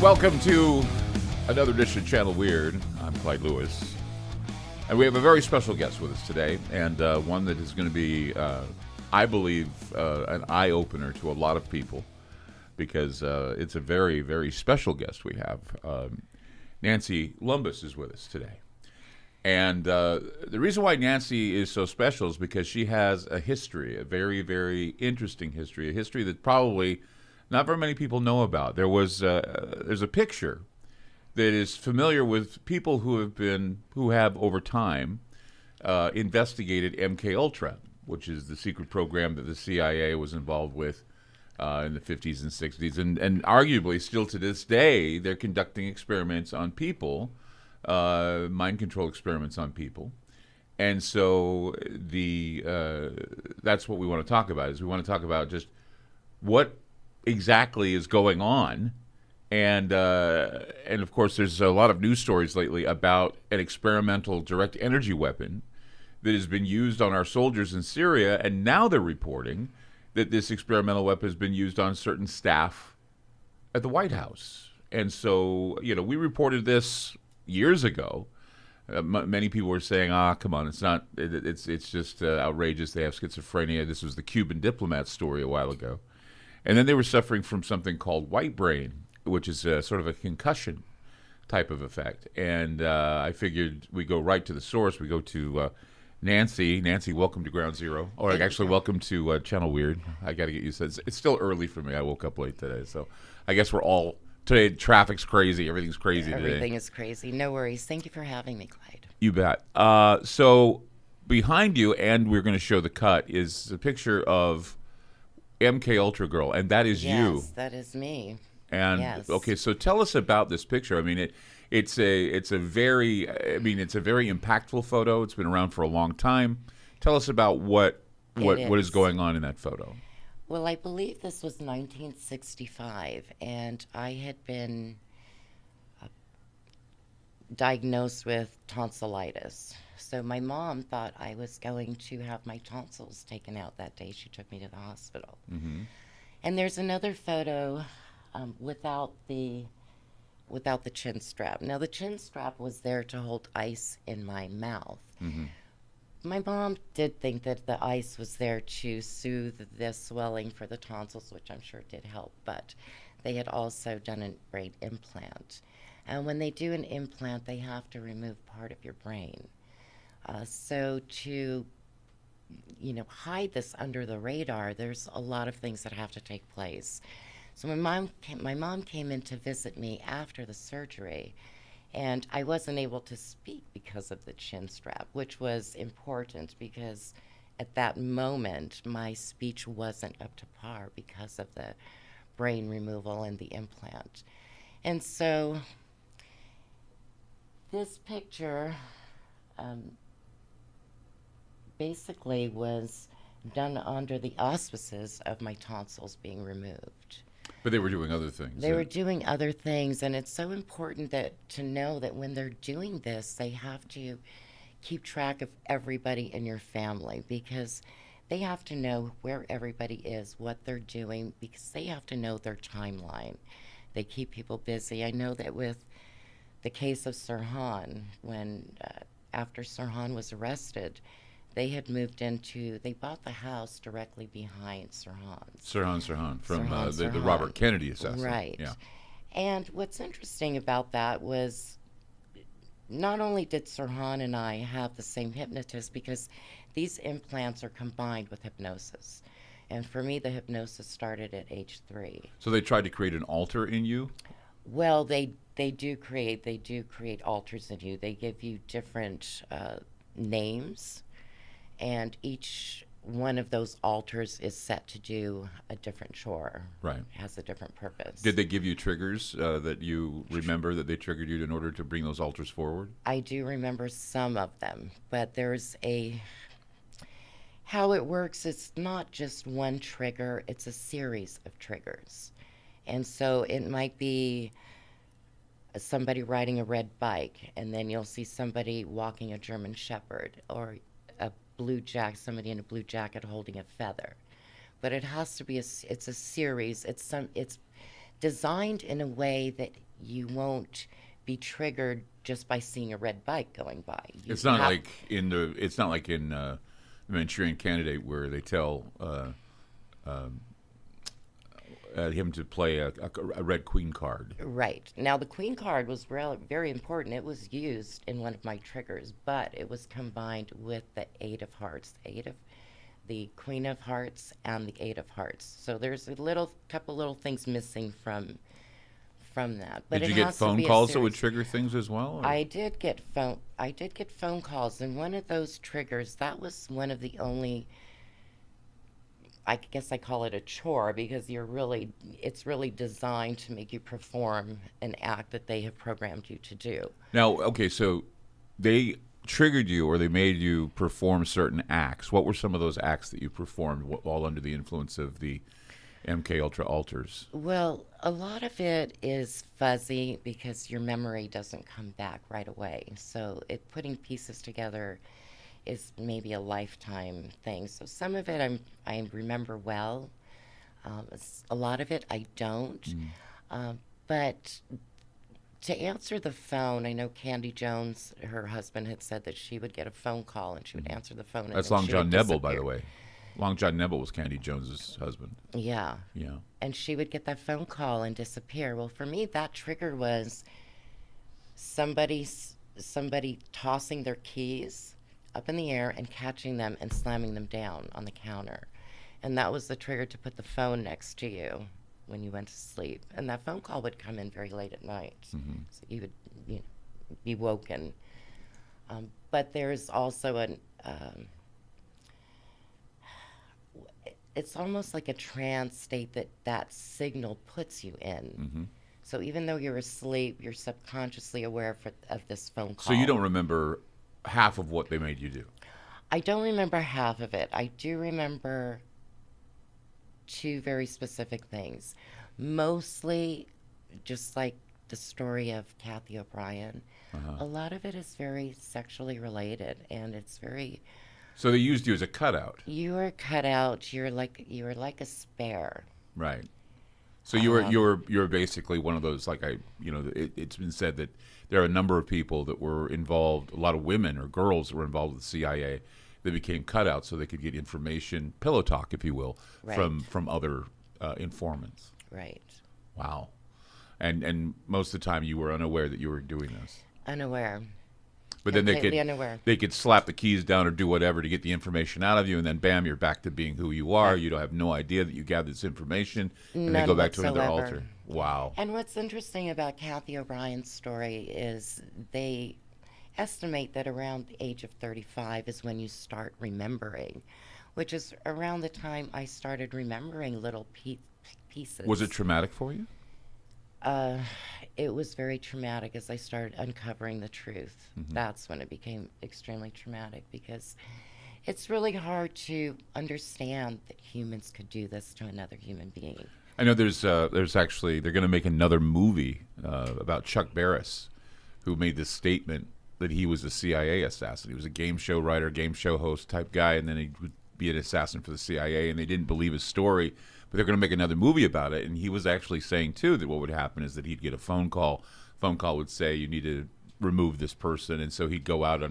Welcome to another edition of Channel Weird. I'm Clyde Lewis. And we have a very special guest with us today, and one that is going to be, I believe, an eye-opener to a lot of people, because it's a very, very special guest we have. Nancy Lumbis is with us today. And the reason why Nancy is so special is because she has a history, a very, very interesting history, a history that probably not very many people know about. There's a picture that is familiar with people who have over time investigated MKULTRA, which is the secret program that the CIA was involved with in the 50s and 60s, and arguably still to this day they're conducting experiments on people, mind control experiments on people. And so that's what we want to talk about. We want to talk about just what exactly is going on, and of course there's a lot of news stories lately about an experimental direct energy weapon that has been used on our soldiers in Syria, and now they're reporting that this experimental weapon has been used on certain staff at the White House. And so, we reported this years ago. Many people were saying, come on, it's not, it's just outrageous, they have schizophrenia. This was the Cuban diplomat story a while ago. And then they were suffering from something called white brain, which is sort of a concussion type of effect. And I figured we go right to the source. We go to Nancy. Nancy, welcome to Ground Zero. Or actually, welcome to Channel Weird. I got to get used to it. It's still early for me. I woke up late today. So I guess today traffic's crazy. Everything's crazy today. Everything is crazy. No worries. Thank you for having me, Clyde. You bet. So behind you, and we're going to show the cut, is a picture of MKUltra girl, and that is you. Yes, that is me. And yes. Okay, so tell us about this picture. I mean, it's a very impactful photo. It's been around for a long time. Tell us about what is going on in that photo. Well, I believe this was 1965, and I had been diagnosed with tonsillitis. So my mom thought I was going to have my tonsils taken out that day. She took me to the hospital. Mm-hmm. And there's another photo without the chin strap. Now, the chin strap was there to hold ice in my mouth. Mm-hmm. My mom did think that the ice was there to soothe the swelling for the tonsils, which I'm sure did help, but they had also done a brain implant. And when they do an implant, they have to remove part of your brain. So to, hide this under the radar, there's a lot of things that have to take place. So my mom came in to visit me after the surgery, and I wasn't able to speak because of the chin strap, which was important because at that moment my speech wasn't up to par because of the brain removal and the implant. And so this picture basically was done under the auspices of my tonsils being removed. But they were doing other things. They were doing other things, and it's so important to know that when they're doing this, they have to keep track of everybody in your family, because they have to know where everybody is, what they're doing, because they have to know their timeline. They keep people busy. I know that with the case of Sirhan, when after Sirhan was arrested, they bought the house directly behind Sirhan's. Sirhan from the Robert Kennedy assassination. Right. Yeah. And what's interesting about that was not only did Sirhan and I have the same hypnotist, because these implants are combined with hypnosis. And for me, the hypnosis started at age 3. So they tried to create an alter in you? Well, they do create alters in you. They give you different names, and each one of those alters is set to do a different chore. Right. Has a different purpose. Did they give you triggers that you remember that they triggered you in order to bring those alters forward? I do remember some of them, but how it works, it's not just one trigger, it's a series of triggers. And so it might be somebody riding a red bike, and then you'll see somebody walking a German Shepherd, or somebody in a blue jacket holding a feather. But it has to be it's a series. It's designed in a way that you won't be triggered just by seeing a red bike going by. It's not like in the Manchurian Candidate where they tell him to play a red queen card. Right. Now, the queen card was very important. It was used in one of my triggers, but it was combined with the eight of hearts, the queen of hearts, and the eight of hearts. So there's a couple little things missing from that. But did you get phone calls that would trigger things as well? Or? I did get phone calls, and one of those triggers, that was one of the only, I guess I call it a chore, because it's really designed to make you perform an act that they have programmed you to do. Now, okay, so they triggered you, or they made you perform certain acts. What were some of those acts that you performed, all under the influence of the MKUltra alters? Well, a lot of it is fuzzy because your memory doesn't come back right away. So putting pieces together is maybe a lifetime thing. So some of it I remember well. A lot of it I don't. But to answer the phone, I know Candy Jones, her husband, had said that she would get a phone call and she would answer the phone. That's Long John Nebel, by the way. Long John Nebel was Candy Jones's husband. Yeah. Yeah. And she would get that phone call and disappear. Well, for me, that trigger was somebody tossing their keys up in the air and catching them and slamming them down on the counter. And that was the trigger to put the phone next to you when you went to sleep. And that phone call would come in very late at night. So you would be woken. But there's also it's almost like a trance state that signal puts you in. So even though you're asleep, you're subconsciously aware of this phone call. So you don't remember half of what they made you do? I don't remember half of it. I do remember two very specific things. Mostly, just like the story of Kathy O'Brien, a lot of it is very sexually related, and it's very... So they used you as a cutout. You were cut out. You were like a spare. Right. So you were basically one of those, like it's been said that there are a number of people that were involved, a lot of women or girls that were involved with the CIA that became cutouts so they could get information, pillow talk, if you will, from other informants. Right. Wow. And most of the time you were unaware that you were doing this. Unaware. But then unaware. They could slap the keys down or do whatever to get the information out of you, and then bam, you're back to being who you are. You don't have no idea that you gathered this information, and they go back to another altar. Wow. And what's interesting about Kathy O'Brien's story is they estimate that around the age of 35 is when you start remembering, which is around the time I started remembering little pieces. Was it traumatic for you? It was very traumatic as I started uncovering the truth. That's when it became extremely traumatic, because it's really hard to understand that humans could do this to another human being. I know there's actually, they're going to make another movie about Chuck Barris, who made this statement that he was a CIA assassin. He was a game show writer, game show host type guy, and then he would be an assassin for the CIA, and they didn't believe his story. But they're going to make another movie about it, and he was actually saying, too, that what would happen is that he'd get a phone call. Phone call would say, you need to remove this person, and so he'd go out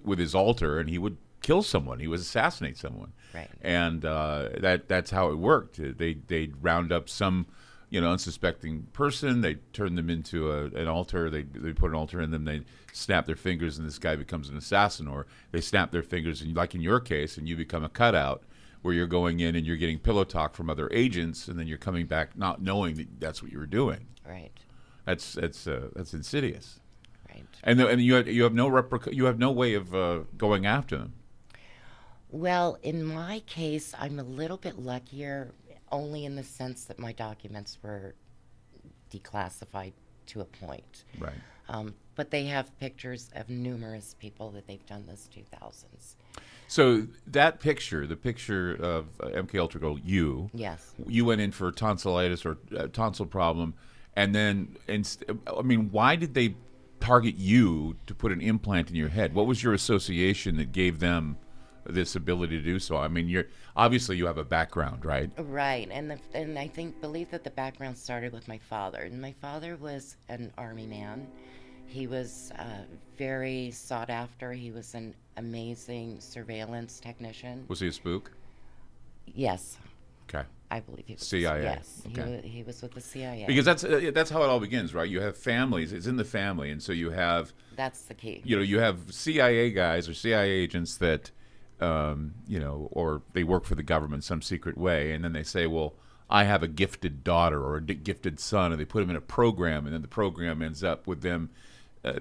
with his altar, and he would kill someone. He would assassinate someone. Right. And that's how it worked. They'd round up some, unsuspecting person. They'd turn them into an altar. They put an altar in them. They snap their fingers, and this guy becomes an assassin. Or they snap their fingers, and like in your case, and you become a cutout, where you're going in and you're getting pillow talk from other agents, and then you're coming back not knowing that that's what you were doing. Right. That's insidious. Right. And you have no way of going after them. Well, in my case, I'm a little bit luckier, only in the sense that my documents were declassified to a point. Right. But they have pictures of numerous people that they've done this 2000s. So that picture, the picture of MKUltra girl, yes, you went in for tonsillitis or tonsil problem, and then, why did they target you to put an implant in your head? What was your association that gave them this ability to do so. I mean, you're obviously you have a background, right? Right, and I believe that the background started with my father. And my father was an army man. He was very sought after. He was an amazing surveillance technician. Was he a spook? Yes, Okay. I believe he was. CIA. Yes, Okay. he was with the CIA. Because that's how it all begins, right? You have families. It's in the family, and so you have That's the key. you have CIA guys or CIA agents that or they work for the government in some secret way, and then they say, well, I have a gifted daughter or a gifted son, and they put them in a program, and then the program ends up with them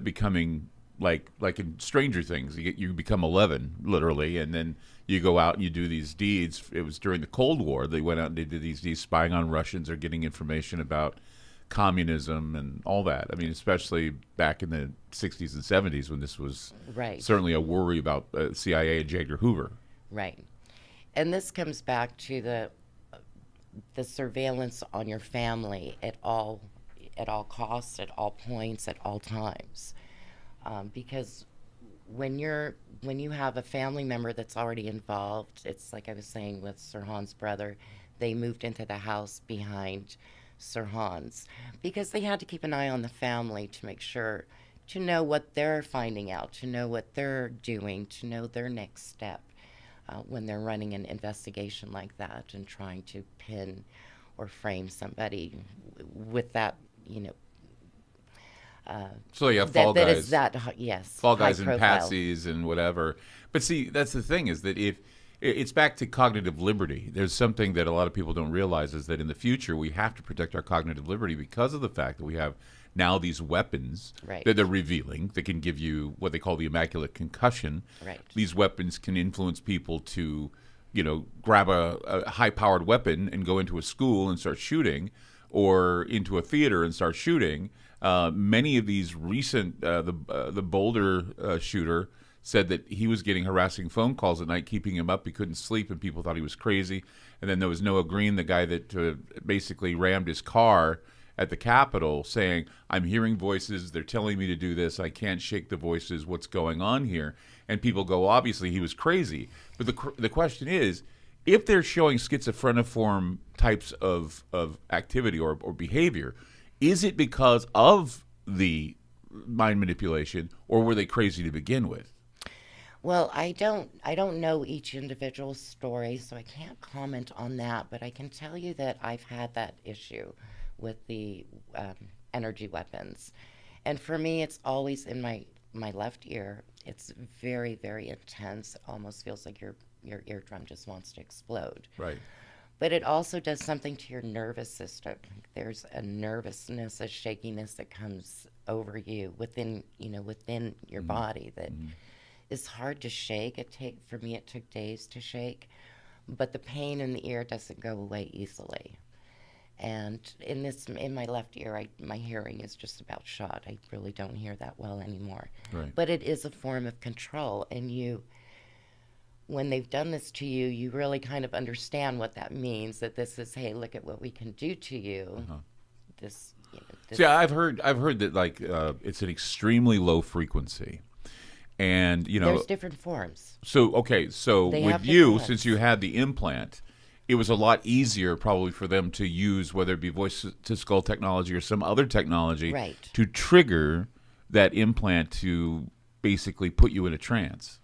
becoming like in Stranger Things. You become 11 literally, and then you go out and you do these deeds. It was during the Cold War. They went out and they did these deeds, spying on Russians or getting information about communism and all that. I mean, especially back in the 60s and 70s when this was certainly a worry about CIA and J. Edgar Hoover. Right. And this comes back to the surveillance on your family at all costs, at all points, at all times. Because when you have a family member that's already involved, it's like I was saying with Sirhan's brother, they moved into the house behind Sirhan's because they had to keep an eye on the family to make sure, to know what they're finding out, to know what they're doing, to know their next step when they're running an investigation like that and trying to pin or frame somebody with that, so you have fall guys, yes, fall guys and profile. patsies and whatever. But see, that's the thing, is that if it's back to cognitive liberty. There's something that a lot of people don't realize, is that in the future we have to protect our cognitive liberty because of the fact that we have now these weapons that they're revealing that can give you what they call the immaculate concussion. Right. These weapons can influence people to, grab a high-powered weapon and go into a school and start shooting, or into a theater and start shooting. Many of these recent, the Boulder shooter said that he was getting harassing phone calls at night, keeping him up. He couldn't sleep, and people thought he was crazy. And then there was Noah Green, the guy that basically rammed his car at the Capitol, saying, I'm hearing voices. They're telling me to do this. I can't shake the voices. What's going on here? And people go, obviously, he was crazy. But the question is, if they're showing schizophreniform types of activity or behavior, is it because of the mind manipulation, or were they crazy to begin with? Well, I don't know each individual story, so I can't comment on that, but I can tell you that I've had that issue with the energy weapons. And for me, it's always in my left ear. It's very, very intense. It almost feels like your eardrum just wants to explode. Right. But it also does something to your nervous system. There's a nervousness, a shakiness that comes over you within your body that is hard to shake. For me, it took days to shake, but the pain in the ear doesn't go away easily. And in my left ear, my hearing is just about shot. I really don't hear that well anymore. Right. But it is a form of control, and when they've done this to you, you really kind of understand what that means. That this is, hey, look at what we can do to you. This. See, I've heard that it's an extremely low frequency, and there's different forms. So with you, since you had the implant, it was a lot easier probably for them to use, whether it be voice to skull technology or some other technology, to trigger that implant to basically put you in a trance.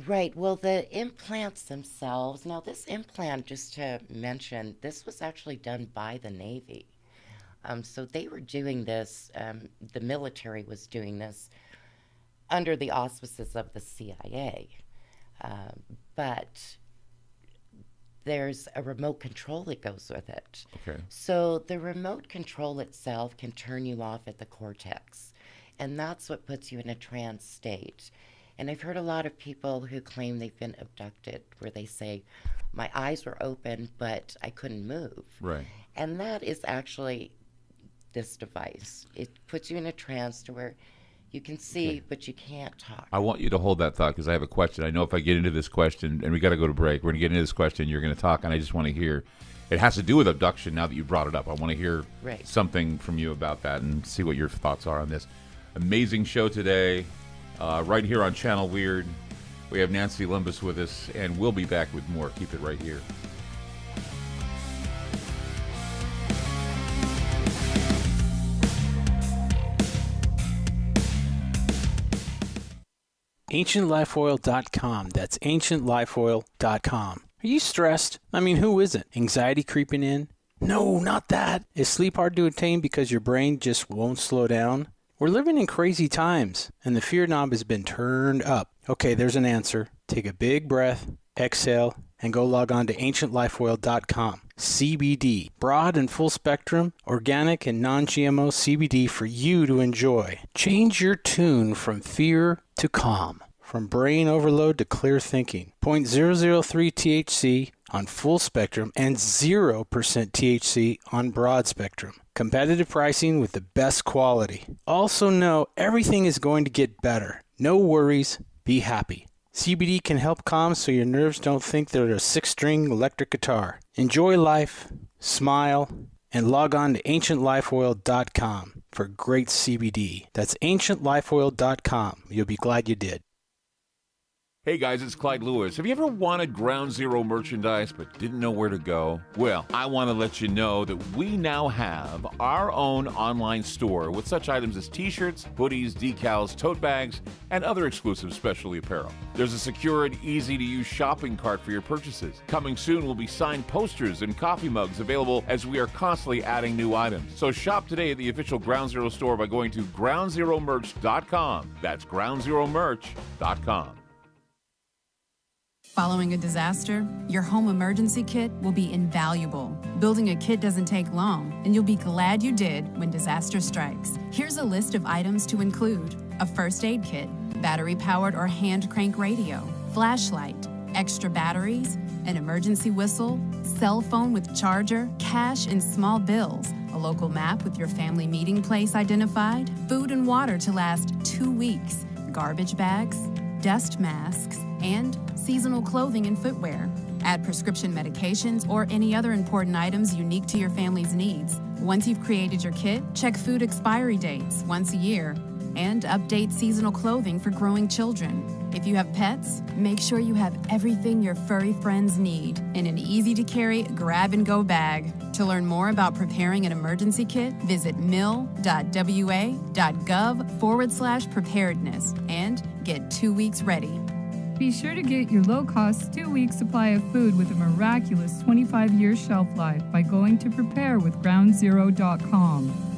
Right. Well, the implants themselves. Now, this implant, just to mention, this was actually done by the Navy. So they were doing this. The military was doing this under the auspices of the CIA. But there's a remote control that goes with it. Okay. So the remote control itself can turn you off at the cortex, and that's what puts you in a trance state. And I've heard a lot of people who claim they've been abducted, where they say, my eyes were open, but I couldn't move. Right. And that is actually this device. It puts you in a trance to where you can see, but you can't talk. I want you to hold that thought, because I have a question. I know if I get into this question, and we got to go to break, we're going to get into this question, you're going to talk, and I just want to hear. It has to do with abduction now that you brought it up. I want to hear something from you about that and see what your thoughts are on this. Amazing show today. Right here on Channel Weird. We have Nancy Lumbis with us, and we'll be back with more. Keep it right here. AncientLifeOil.com. That's AncientLifeOil.com. Are you stressed? I mean, who isn't? Anxiety creeping in? No, not that. Is sleep hard to attain because your brain just won't slow down? We're living in crazy times, and the fear knob has been turned up. Okay, there's an answer. Take a big breath, exhale, and go log on to AncientLifeOil.com. CBD, broad and full spectrum, organic and non-GMO CBD for you to enjoy. Change your tune from fear to calm, from brain overload to clear thinking. 0.003 THC on full spectrum and 0% THC on broad spectrum. Competitive pricing with the best quality. Also know everything is going to get better. No worries, be happy. CBD can help calm so your nerves don't think they're a 6-string electric guitar. Enjoy life, smile, and log on to AncientLifeOil.com for great CBD. That's AncientLifeOil.com. You'll be glad you did. Hey guys, it's Clyde Lewis. Have you ever wanted Ground Zero merchandise but didn't know where to go? Well, I want to let you know that we now have our own online store with such items as t-shirts, hoodies, decals, tote bags, and other exclusive specialty apparel. There's a secure and easy-to-use shopping cart for your purchases. Coming soon will be signed posters and coffee mugs available as we are constantly adding new items. So shop today at the official Ground Zero store by going to groundzeromerch.com. That's groundzeromerch.com. Following a disaster, your home emergency kit will be invaluable. Building a kit doesn't take long, and you'll be glad you did when disaster strikes. Here's a list of items to include: a first aid kit, battery-powered or hand crank radio, flashlight, extra batteries, an emergency whistle, cell phone with charger, cash and small bills, a local map with your family meeting place identified, food and water to last 2 weeks, garbage bags, dust masks, and seasonal clothing and footwear. Add prescription medications or any other important items unique to your family's needs. Once you've created your kit, check food expiry dates once a year and update seasonal clothing for growing children. If you have pets, make sure you have everything your furry friends need in an easy-to-carry grab-and-go bag. To learn more about preparing an emergency kit, visit mil.wa.gov/preparedness and get 2 weeks ready. Be sure to get your low-cost 2-week supply of food with a miraculous 25-year shelf life by going to preparewithgroundzero.com.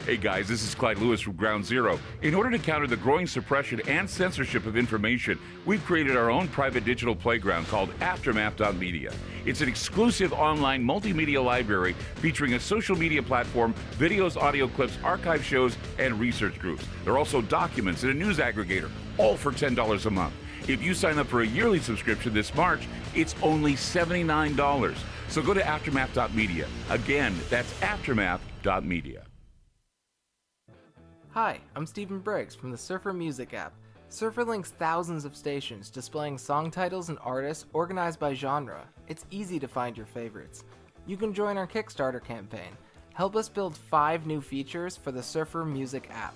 Hey guys, this is Clyde Lewis from Ground Zero. In order to counter the growing suppression and censorship of information, we've created our own private digital playground called Aftermath.media. It's an exclusive online multimedia library featuring a social media platform, videos, audio clips, archive shows, and research groups. There are also documents and a news aggregator, all for $10 a month. If you sign up for a yearly subscription this March, it's only $79. So go to Aftermath.media. Again, that's Aftermath.media. Hi, I'm Stephen Briggs from the Surfer Music app. Surfer links thousands of stations displaying song titles and artists organized by genre. It's easy to find your favorites. You can join our Kickstarter campaign. Help us build 5 new features for the Surfer Music app.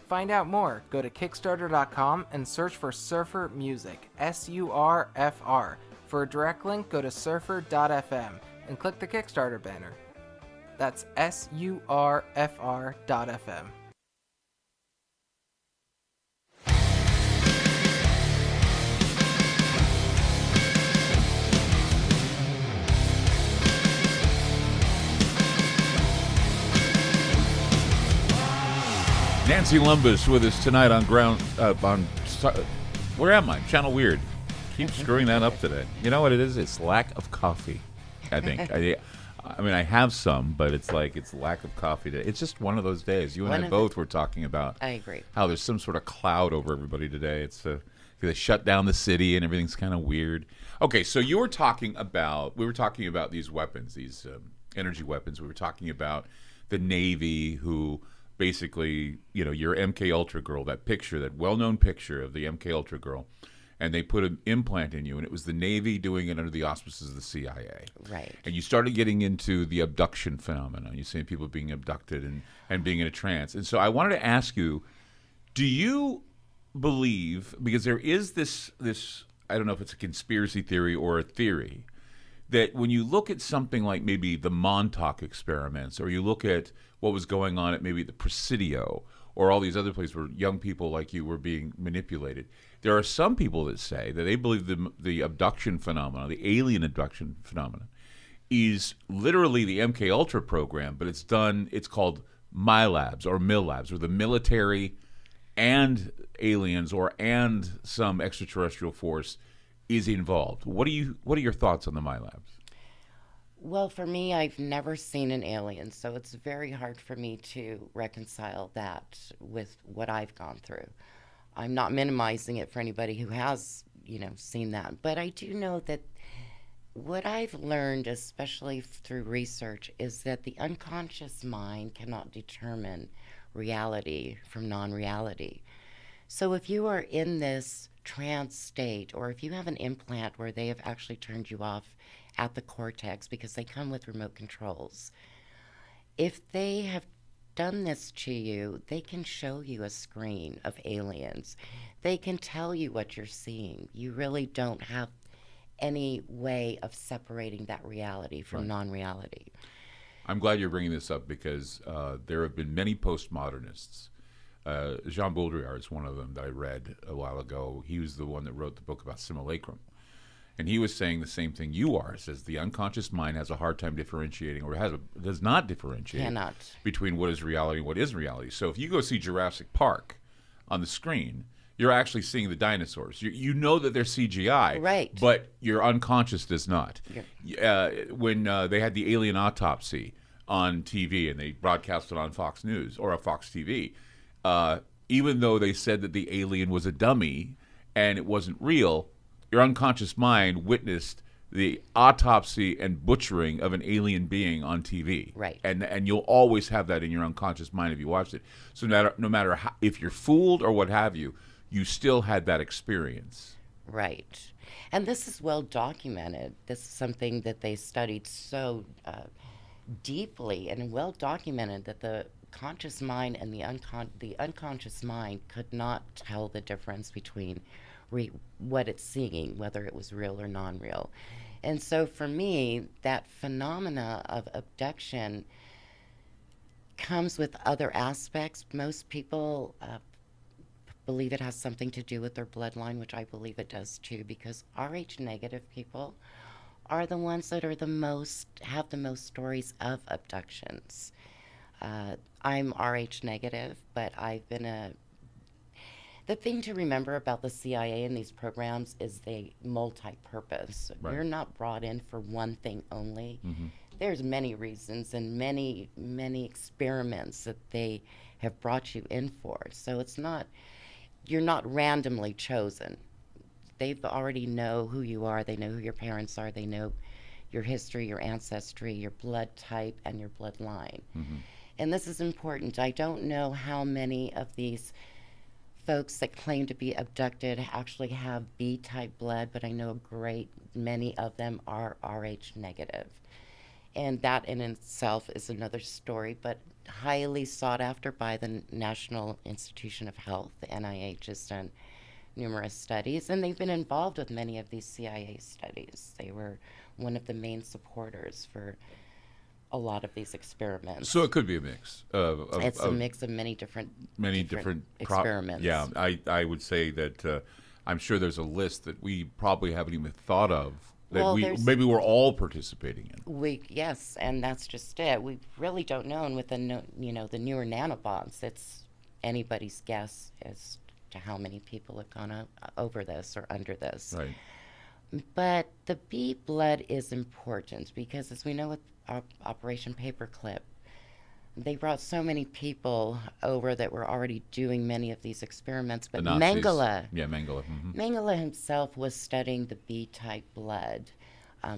Find out more, go to Kickstarter.com and search for Surfer Music, S-U-R-F-R. For a direct link, go to surfer.fm and click the Kickstarter banner. That's SURFR.fm. Nancy Lumbis with us tonight on where am I? Channel Weird. Keep screwing that up today. You know what it is? It's lack of coffee, I think. I mean, I have some, but it's like it's lack of coffee today. It's just one of those days. You and I both were talking about I agree. How there's some sort of cloud over everybody today. It's they shut down the city and everything's kind of weird. Okay, so we were talking about these weapons, these energy weapons. We were talking about the Navy who basically, you know, your MKULTRA girl, that well-known picture of the MKULTRA girl, and they put an implant in you, and it was the Navy doing it under the auspices of the CIA. Right. And you started getting into the abduction phenomenon. You're seeing people being abducted and being in a trance. And so I wanted to ask you, Do you believe, because there is this I don't know if it's a conspiracy theory or a theory, that when you look at something like maybe the Montauk experiments, or you look at what was going on at maybe the Presidio, or all these other places where young people like you were being manipulated, there are some people that say that they believe the abduction phenomenon, the alien abduction phenomenon, is literally the MKUltra program, but it's called MILABs or MILLabs, where the military and aliens and some extraterrestrial force is involved. What are your thoughts on the MILABs? Well, for me, I've never seen an alien, so it's very hard for me to reconcile that with what I've gone through. I'm not minimizing it for anybody who has, seen that, but I do know that what I've learned, especially through research, is that the unconscious mind cannot determine reality from non-reality. So if you are in this trance state, or if you have an implant where they have actually turned you off at the cortex, because they come with remote controls, if they have done this to you, they can show you a screen of aliens. They can tell you what you're seeing. You really don't have any way of separating that reality from non-reality. I'm glad you're bringing this up, because there have been many postmodernists. Jean Baudrillard is one of them that I read a while ago. He was the one that wrote the book about simulacrum. And he was saying the same thing you are. Says the unconscious mind has a hard time differentiating, or does not differentiate between what is reality and what isn't reality. So if you go see Jurassic Park on the screen, you're actually seeing the dinosaurs. You know that they're CGI, right? But your unconscious does not. When they had the alien autopsy on TV and they broadcast it on Fox News or Fox TV, even though they said that the alien was a dummy and it wasn't real, your unconscious mind witnessed the autopsy and butchering of an alien being on TV. Right. And you'll always have that in your unconscious mind if you watched it. So no matter how, if you're fooled or what have you, you still had that experience. Right. And this is well documented. This is something that they studied so deeply and well documented, that the conscious mind and the unconscious mind could not tell the difference between what it's seeing, whether it was real or non-real. And so for me, that phenomena of abduction comes with other aspects. Most people believe it has something to do with their bloodline, which I believe it does too, because Rh negative people are the ones that are have the most stories of abductions. I'm Rh negative, but I've been the thing to remember about the CIA and these programs is they multi-purpose. Right. You're not brought in for one thing only. Mm-hmm. There's many reasons and many, many experiments that they have brought you in for. So you're not randomly chosen. They already know who you are. They know who your parents are. They know your history, your ancestry, your blood type, and your bloodline. Mm-hmm. And this is important. I don't know how many of these folks that claim to be abducted actually have B-type blood, but I know a great many of them are Rh negative. And that in itself is another story, but highly sought after by the National Institution of Health. The NIH has done numerous studies, and they've been involved with many of these CIA studies. They were one of the main supporters for a lot of these experiments. So it could be a mix. It's a mix of many different experiments. Yeah, I would say that I'm sure there's a list that we probably haven't even thought of that maybe we're all participating in. Yes, and that's just it. We really don't know, and with the newer nanobots, it's anybody's guess as to how many people have gone over this or under this. Right. But the B blood is important because, as we know with Operation Paperclip, they brought so many people over that were already doing many of these experiments. But Mengele, mm-hmm. Mengele himself was studying the B-type blood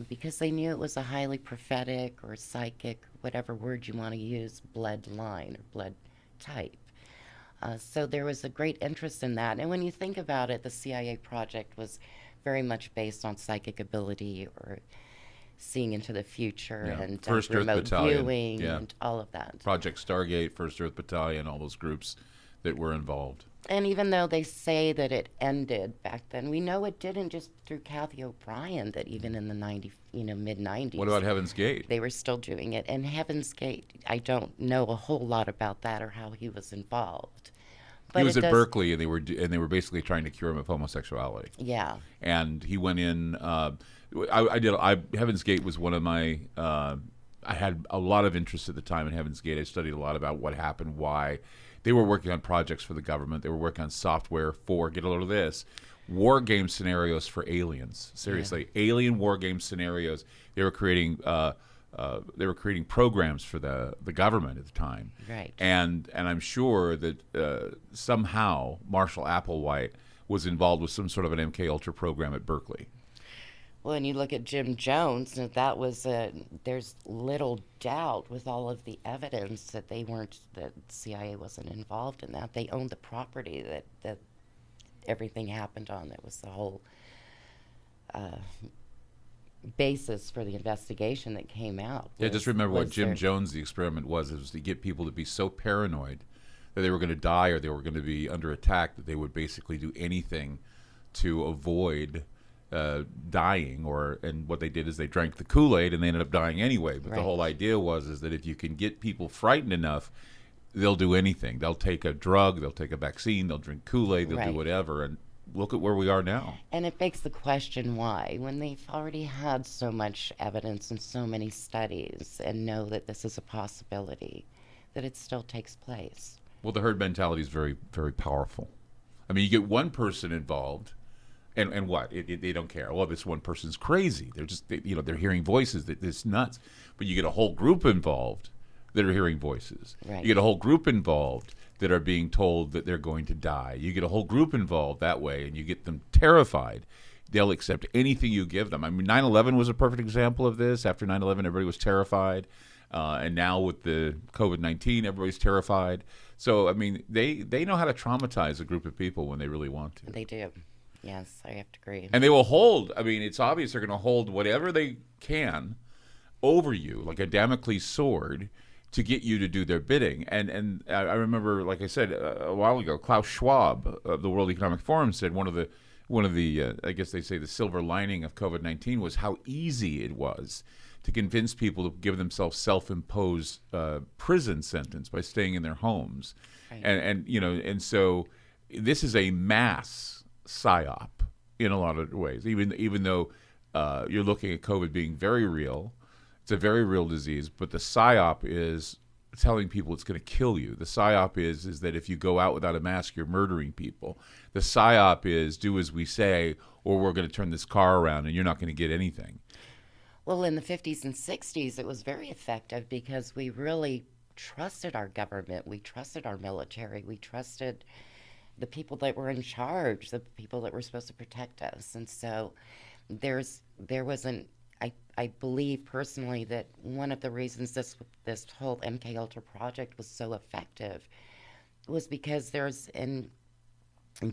because they knew it was a highly prophetic or psychic, whatever word you want to use, bloodline or blood type. So there was a great interest in that. And when you think about it, the CIA project was very much based on psychic ability or seeing into the future and First Earth remote Battalion. viewing and all of that. Project Stargate, First Earth Battalion, all those groups that were involved. And even though they say that it ended back then, we know it didn't just through Kathy O'Brien, that even in the mid-90s. What about Heaven's Gate? They were still doing it. And Heaven's Gate, I don't know a whole lot about that or how he was involved. But he was at Berkeley, and they were basically trying to cure him of homosexuality. Yeah. And he went in. Heaven's Gate was one of my. I had a lot of interest at the time in Heaven's Gate. I studied a lot about what happened, why. They were working on projects for the government. They were working on software for, get a load of this, war game scenarios for aliens. Seriously, alien war game scenarios. They were creating programs for the government at the time. Right. And I'm sure that somehow Marshall Applewhite was involved with some sort of an MKUltra program at Berkeley. Well, and you look at Jim Jones, and that was there's little doubt with all of the evidence that that CIA wasn't involved in that. They owned the property that everything happened on. That was the whole basis for the investigation that came out. Yeah, just remember what Jim Jones, the experiment was to get people to be so paranoid that they were going to die or they were going to be under attack that they would basically do anything to avoid dying, and what they did is they drank the Kool-Aid and they ended up dying anyway. But the whole idea is that if you can get people frightened enough, they'll do anything. They'll take a drug, they'll take a vaccine, they'll drink Kool-Aid, they'll do whatever. And look at where we are now. And it begs the question why, when they've already had so much evidence and so many studies and know that this is a possibility, that it still takes place. Well, the herd mentality is very, very powerful. I mean, you get one person involved, and what? They don't care. Well, this one person's crazy. They're just, they're hearing voices. It's nuts. But you get a whole group involved that are hearing voices. Right. You get a whole group involved that are being told that they're going to die. You get a whole group involved that way, and you get them terrified. They'll accept anything you give them. I mean, 9/11 was a perfect example of this. After 9/11, everybody was terrified. And now with the COVID-19, everybody's terrified. So, I mean, they know how to traumatize a group of people when they really want to. They do. Yes, I have to agree. And they will hold, I mean, it's obvious they're going to hold whatever they can over you, like a Damocles sword, to get you to do their bidding. And I remember, like I said a while ago, Klaus Schwab of the World Economic Forum said one of the I guess they say the silver lining of COVID-19 was how easy it was to convince people to give themselves self-imposed prison sentence by staying in their homes. Right. And so this is a mass psyop in a lot of ways, even though you're looking at COVID being very real. It's a very real disease, but the psyop is telling people it's going to kill you. The psyop is that if you go out without a mask, you're murdering people. The psyop is do as we say, or we're going to turn this car around and you're not going to get anything. Well, in the 50s and 60s, it was very effective because we really trusted our government. We trusted our military. We trusted the people that were in charge, the people that were supposed to protect us. And so there wasn't, I believe personally that one of the reasons this whole MKUltra project was so effective was because there's a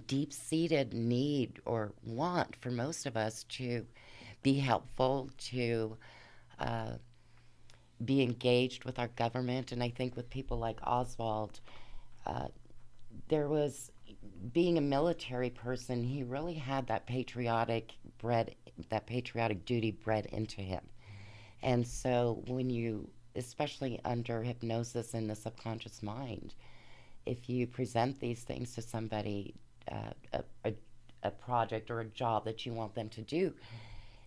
deep-seated need or want for most of us to be helpful, to be engaged with our government. And I think with people like Oswald, there was, being a military person, he really had that patriotic duty bred into him. And so when you, especially under hypnosis in the subconscious mind, if you present these things to somebody, a project or a job that you want them to do,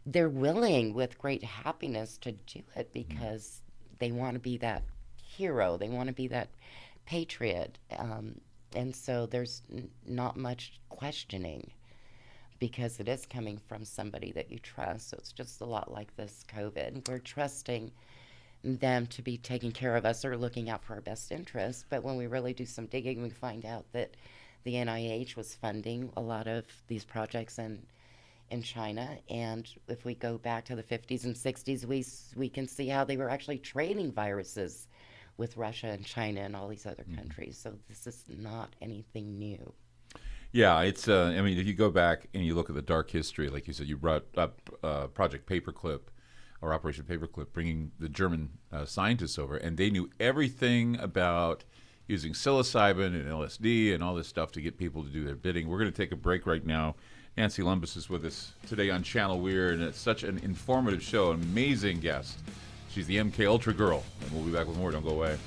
they're willing with great happiness to do it because they want to be that hero. They want to be that patriot. And so there's not much questioning because it is coming from somebody that you trust. So it's just a lot like this COVID. We're trusting them to be taking care of us or looking out for our best interests. But when we really do some digging, we find out that the NIH was funding a lot of these projects in China. And if we go back to the 50s and 60s, we can see how they were actually trading viruses with Russia and China and all these other countries. So this is not anything new. Yeah, it's, I mean, if you go back and you look at the dark history, like you said, you brought up Project Paperclip or Operation Paperclip, bringing the German scientists over, and they knew everything about, using psilocybin and LSD and all this stuff to get people to do their bidding. We're going to take a break right now. Nancy Lumbis is with us today on Channel Weird, and it's such an informative show, an amazing guest. She's the MKULTRA girl, and we'll be back with more. Don't go away.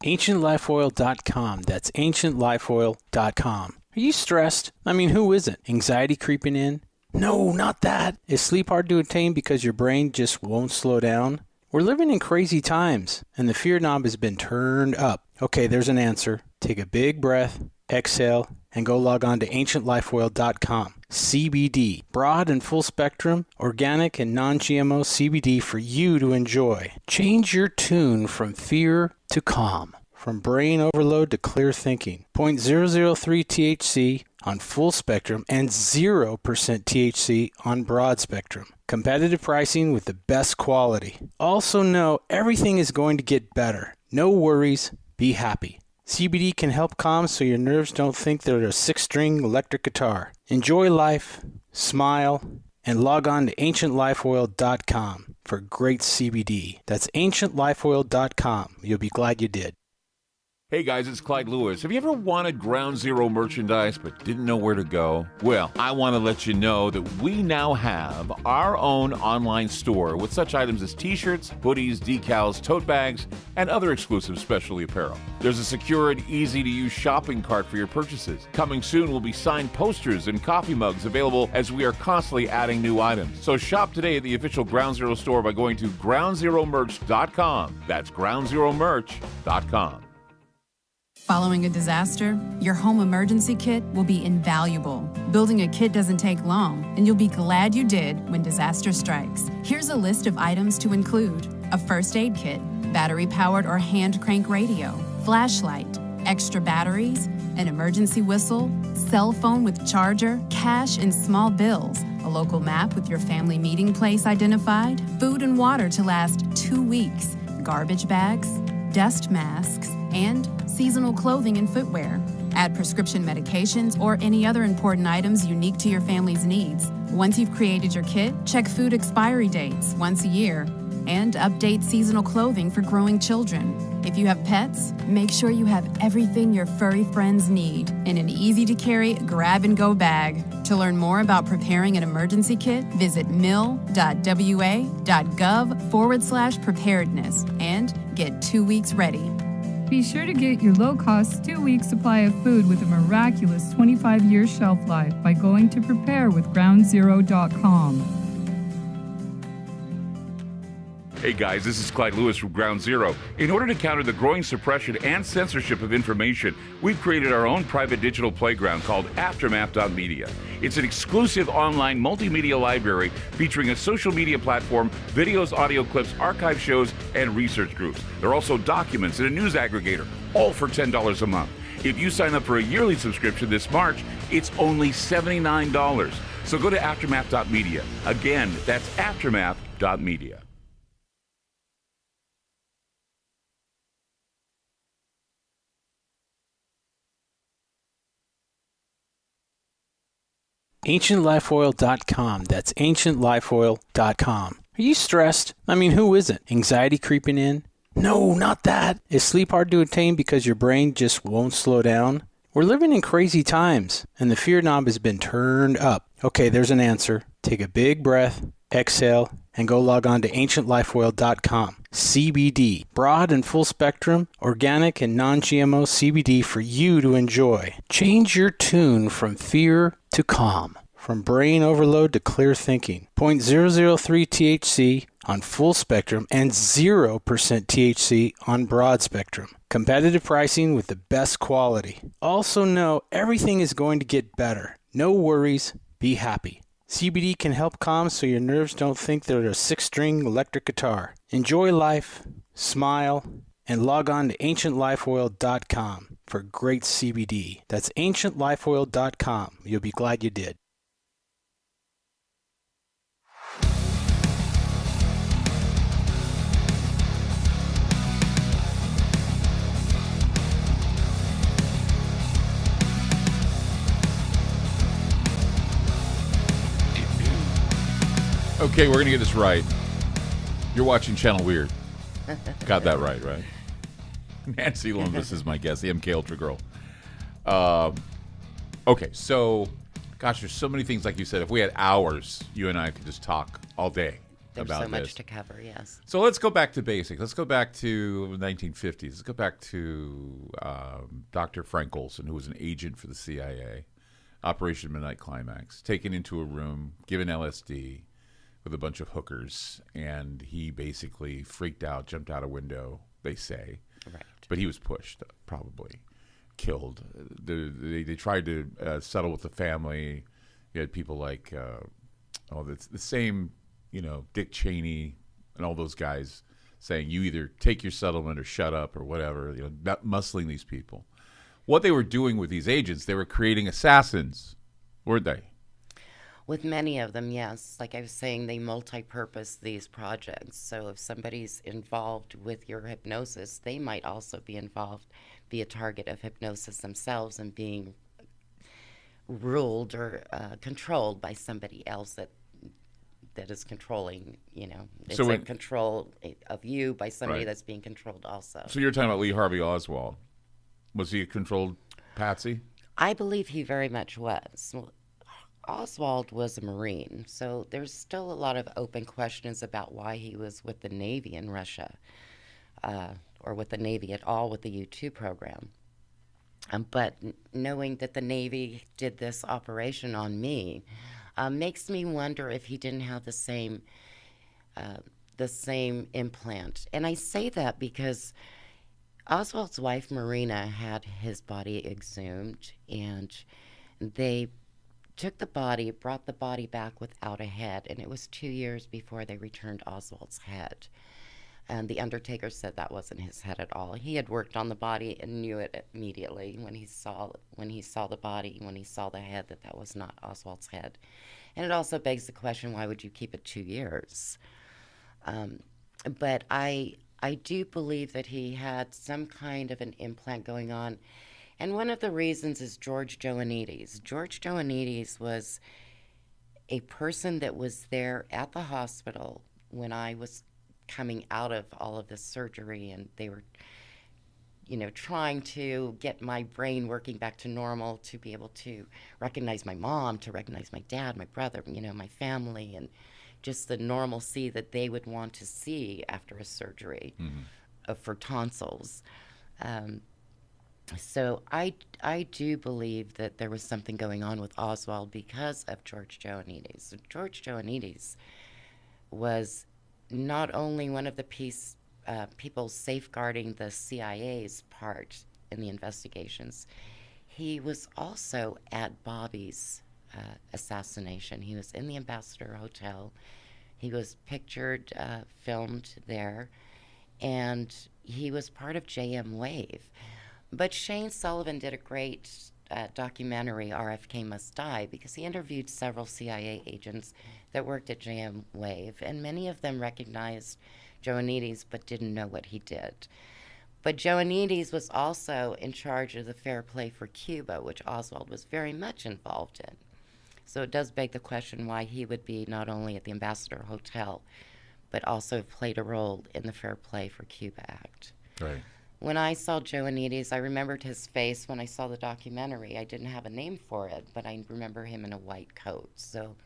AncientLifeOil.com. That's AncientLifeOil.com. Are you stressed? I mean, who isn't? Anxiety creeping in? No, not that. Is sleep hard to attain because your brain just won't slow down? We're living in crazy times, and the fear knob has been turned up. Okay, there's an answer. Take a big breath, exhale, and go log on to AncientLifeOil.com. CBD, broad and full spectrum, organic and non-GMO CBD for you to enjoy. Change your tune from fear to calm, from brain overload to clear thinking. 0.003 THC on full spectrum and 0% THC on broad spectrum. Competitive pricing with the best quality. Also know everything is going to get better. No worries, be happy. CBD can help calm so your nerves don't think they're a 6-string electric guitar. Enjoy life, smile, and log on to AncientLifeOil.com for great CBD. That's AncientLifeOil.com. You'll be glad you did. Hey guys, it's Clyde Lewis. Have you ever wanted Ground Zero merchandise but didn't know where to go? Well, I want to let you know that we now have our own online store with such items as t-shirts, hoodies, decals, tote bags, and other exclusive specialty apparel. There's a secure and easy-to-use shopping cart for your purchases. Coming soon will be signed posters and coffee mugs available as we are constantly adding new items. So shop today at the official Ground Zero store by going to groundzeromerch.com. That's groundzeromerch.com. Following a disaster, your home emergency kit will be invaluable. Building a kit doesn't take long, and you'll be glad you did when disaster strikes. Here's a list of items to include: a first aid kit, battery-powered or hand crank radio, flashlight, extra batteries, an emergency whistle, cell phone with charger, cash and small bills, a local map with your family meeting place identified, food and water to last 2 weeks, garbage bags, dust masks, and seasonal clothing and footwear. Add prescription medications or any other important items unique to your family's needs. Once you've created your kit, check food expiry dates once a year and update seasonal clothing for growing children. If you have pets, make sure you have everything your furry friends need in an easy-to-carry grab-and-go bag. To learn more about preparing an emergency kit, visit mil.wa.gov/preparedness and get 2 weeks ready. Be sure to get your low-cost 2-week supply of food with a miraculous 25-year shelf life by going to preparewithgroundzero.com. Hey guys, this is Clyde Lewis from Ground Zero. In order to counter the growing suppression and censorship of information, we've created our own private digital playground called Aftermath.media. It's an exclusive online multimedia library featuring a social media platform, videos, audio clips, archive shows, and research groups. There are also documents and a news aggregator, all for $10 a month. If you sign up for a yearly subscription this March, it's only $79. So go to Aftermath.media. Again, that's Aftermath.media. AncientLifeOil.com. That's AncientLifeOil.com. Are you stressed? I mean, who isn't? Anxiety creeping in? No, not that. Is sleep hard to attain because your brain just won't slow down? We're living in crazy times, and the fear knob has been turned up. Okay, there's an answer. Take a big breath, exhale, and go log on to AncientLifeOil.com. CBD, broad and full spectrum, organic and non-GMO CBD for you to enjoy. Change your tune from fear to calm, from brain overload to clear thinking. 0.003 THC on full spectrum and 0% THC on broad spectrum. Competitive pricing with the best quality. Also know everything is going to get better. No worries, be happy. CBD can help calm so your nerves don't think they're a 6-string electric guitar. Enjoy life, smile, and log on to AncientLifeOil.com for great CBD. That's AncientLifeOil.com. You'll be glad you did. Okay, we're going to get this right. You're watching Channel Weird. Got that right? Nancy Lumbis is my guest, the MKULTRA girl. Okay, so, gosh, there's so many things, like you said. If we had hours, you and I could just talk all day There's about so much this. to cover, yes. So let's go back to basics. Let's go back to 1950s. Let's go back to Dr. Frank Olson, who was an agent for the CIA, Operation Midnight Climax, taken into a room, given LSD with a bunch of hookers, and he basically freaked out, jumped out a window, they say. Right. But he was pushed, probably killed. They tried to settle with the family. You had people like, the same, Dick Cheney and all those guys saying, you either take your settlement or shut up or whatever, not muscling these people. What they were doing with these agents, they were creating assassins, weren't they? With many of them, yes. Like I was saying, they multi-purpose these projects. So if somebody's involved with your hypnosis, they might also be a target of hypnosis themselves and being ruled or controlled by somebody else that is controlling, it's So control of you by somebody Right. that's being controlled also. So you're talking about Lee Harvey Oswald. Was he a controlled patsy? I believe he very much was. Well, Oswald was a Marine, so there's still a lot of open questions about why he was with the Navy in Russia, or with the Navy at all with the U-2 program. But knowing that the Navy did this operation on me makes me wonder if he didn't have the same implant. And I say that because Oswald's wife, Marina, had his body exhumed, and they brought the body back without a head, and it was 2 years before they returned Oswald's head. And the undertaker said that wasn't his head at all. He had worked on the body and knew it immediately when he saw the body, when he saw the head, that was not Oswald's head. And it also begs the question, why would you keep it 2 years? But I do believe that he had some kind of an implant going on. And one of the reasons is George Joannides. George Joannides was a person that was there at the hospital when I was coming out of all of this surgery, and they were, trying to get my brain working back to normal to be able to recognize my mom, to recognize my dad, my brother, my family, and just the normalcy that they would want to see after a surgery for tonsils. So I do believe that there was something going on with Oswald because of George Joannides. So George Joannides was not only one of the people safeguarding the CIA's part in the investigations, he was also at Bobby's assassination. He was in the Ambassador Hotel. He was pictured, filmed there, and he was part of JM Wave. But Shane Sullivan did a great documentary, RFK Must Die, because he interviewed several CIA agents that worked at JM Wave, and many of them recognized Joannides but didn't know what he did. But Joannides was also in charge of the Fair Play for Cuba, which Oswald was very much involved in. So it does beg the question why he would be not only at the Ambassador Hotel, but also played a role in the Fair Play for Cuba Act. Right. When I saw Joannides, I remembered his face when I saw the documentary. I didn't have a name for it, but I remember him in a white coat. So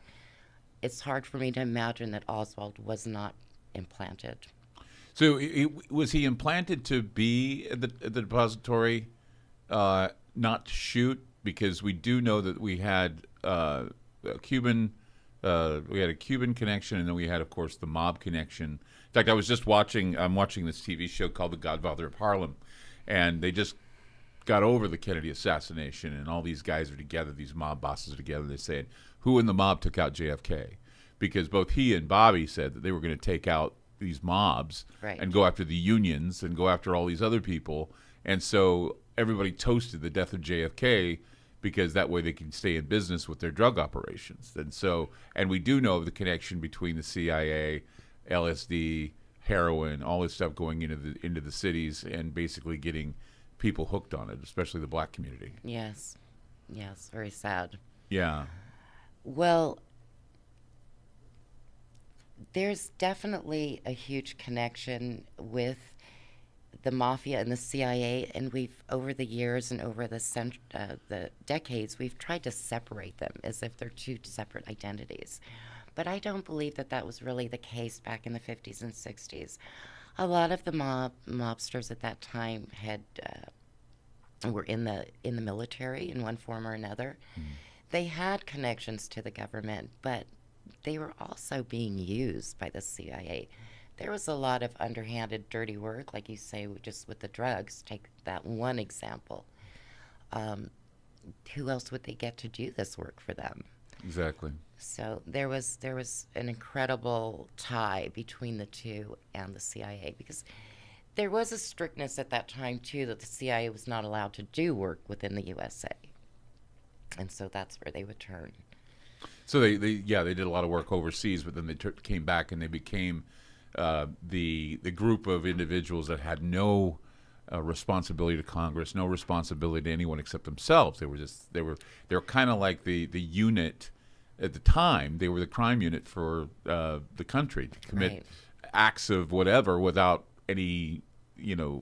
it's hard for me to imagine that Oswald was not implanted. So was he implanted to be at the depository, not to shoot? Because we do know that we had a Cuban connection, and then we had, of course, the mob connection. In fact, I'm watching this TV show called The Godfather of Harlem, and they just got over the Kennedy assassination, and all these guys are together, these mob bosses are together. They're saying, who in the mob took out JFK? Because both he and Bobby said that they were going to take out these mobs and go after the unions and go after all these other people. And so everybody toasted the death of JFK because that way they can stay in business with their drug operations. And we do know of the connection between the CIA, LSD, heroin, all this stuff going into the cities and basically getting people hooked on it, especially the black community. Yes, very sad. Yeah. Well, There's definitely a huge connection with the Mafia and the CIA, and we've, over the years and over the decades, we've tried to separate them as if they're two separate identities. But I don't believe that that was really the case back in the 50s and 60s. A lot of the mobsters at that time were in the military in one form or another. They had connections to the government, but they were also being used by the CIA. There was a lot of underhanded, dirty work, like you say, just with the drugs. Take that one example. Who else would they get to do this work for them? Exactly. So there was an incredible tie between the two and the CIA, because there was a strictness at that time too, that the CIA was not allowed to do work within the USA, and so that's where they would turn. So they did a lot of work overseas, but then they came back and they became the group of individuals that had no responsibility to Congress, no responsibility to anyone except themselves. They were kind of like the unit at the time. They were the crime unit for the country to commit acts of whatever without any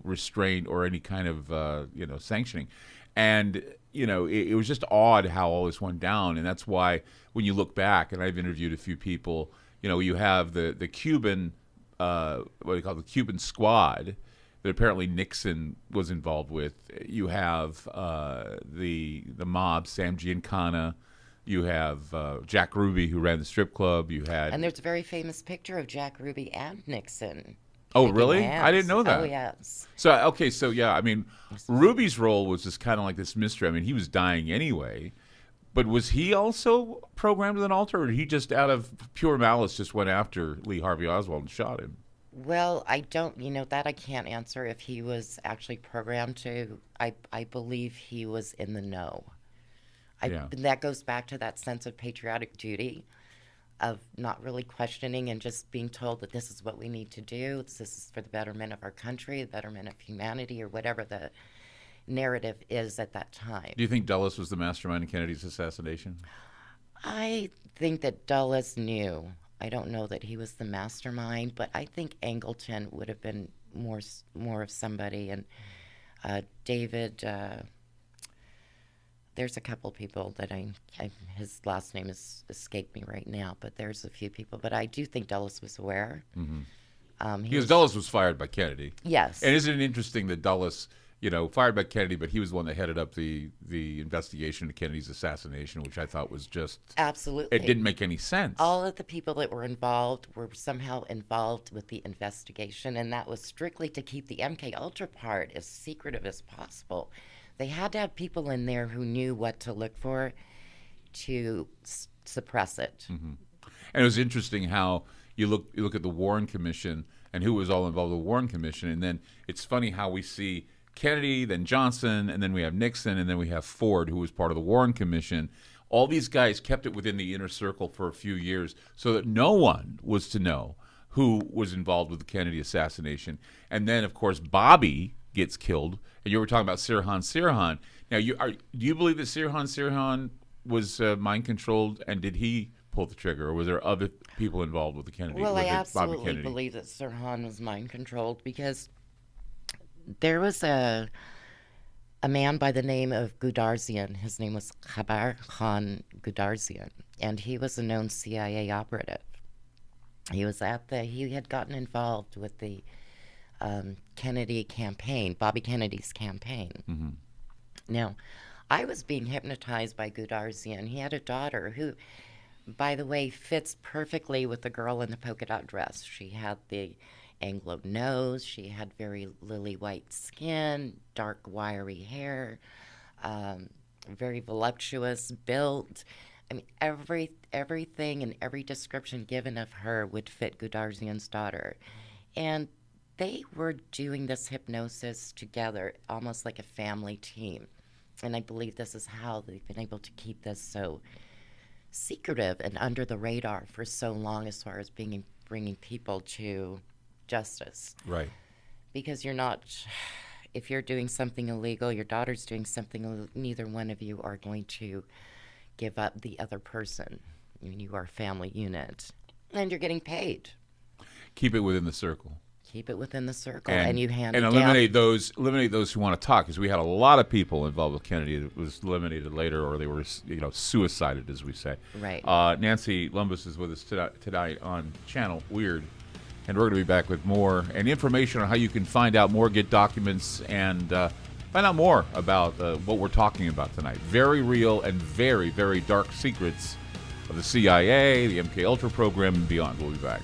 restraint or any kind of sanctioning. And it was just odd how all this went down, and that's why when you look back, and I've interviewed a few people, you have the Cuban the Cuban squad that apparently Nixon was involved with. You have the mob, Sam Giancana. You have Jack Ruby, who ran the strip club. And there's a very famous picture of Jack Ruby and Nixon. Oh, really? I didn't know that. Oh, yes. So yeah, I mean, Ruby's role was just kind of like this mystery. I mean, he was dying anyway, but was he also programmed with an altar, or did he just out of pure malice just went after Lee Harvey Oswald and shot him? Well, I don't, that I can't answer if he was actually programmed to. I believe he was in the know. That goes back to that sense of patriotic duty, of not really questioning and just being told that this is what we need to do. This is for the betterment of our country, the betterment of humanity, or whatever the narrative is at that time. Do you think Dulles was the mastermind in Kennedy's assassination? I think that Dulles knew. I don't know that he was the mastermind, but I think Angleton would have been more of somebody. And David, there's a couple people that his last name has escaped me right now, but there's a few people. But I do think Dulles was aware. Mm-hmm. Because Dulles was fired by Kennedy. Yes. And isn't it interesting that Dulles, fired by Kennedy, but he was the one that headed up the investigation into Kennedy's assassination, which I thought was just... Absolutely. It didn't make any sense. All of the people that were involved were somehow involved with the investigation, and that was strictly to keep the MKUltra part as secretive as possible. They had to have people in there who knew what to look for to suppress it. Mm-hmm. And it was interesting how you look at the Warren Commission and who was all involved with the Warren Commission, and then it's funny how we see Kennedy, then Johnson, and then we have Nixon, and then we have Ford, who was part of the Warren Commission. All these guys kept it within the inner circle for a few years so that no one was to know who was involved with the Kennedy assassination. And then, of course, Bobby gets killed, and you were talking about Sirhan Sirhan. Now, do you believe that Sirhan was mind-controlled, and did he pull the trigger, or was there other people involved with the Kennedy? Well, I absolutely believe that Sirhan was mind-controlled, because there was a man by the name of Gudarzian. His name was Khabar Khan Gudarzian, and he was a known CIA operative. He had gotten involved with the Kennedy campaign, Bobby Kennedy's campaign. Mm-hmm. Now, I was being hypnotized by Gudarzian. He had a daughter who, by the way, fits perfectly with the girl in the polka dot dress. She had the Anglo nose, she had very lily white skin, dark wiry hair, very voluptuous built. I mean, everything and every description given of her would fit Gudarzian's daughter. And they were doing this hypnosis together, almost like a family team. And I believe this is how they've been able to keep this so secretive and under the radar for so long, as far as bringing people to justice. Right. Because if you're doing something illegal, your daughter's doing something, neither one of you are going to give up the other person. I mean, you are a family unit. And you're getting paid. Keep it within the circle. Keep it within the circle, and you hand and it eliminate down. those who want to talk, because we had a lot of people involved with Kennedy that was eliminated later, or they were suicided, as we say. Right. Nancy Lumbis is with us tonight on Channel Weird, and we're going to be back with more and information on how you can find out more, get documents, and find out more about what we're talking about tonight. Very real and very, very dark secrets of the CIA, the MKULTRA program, and beyond. We'll be back.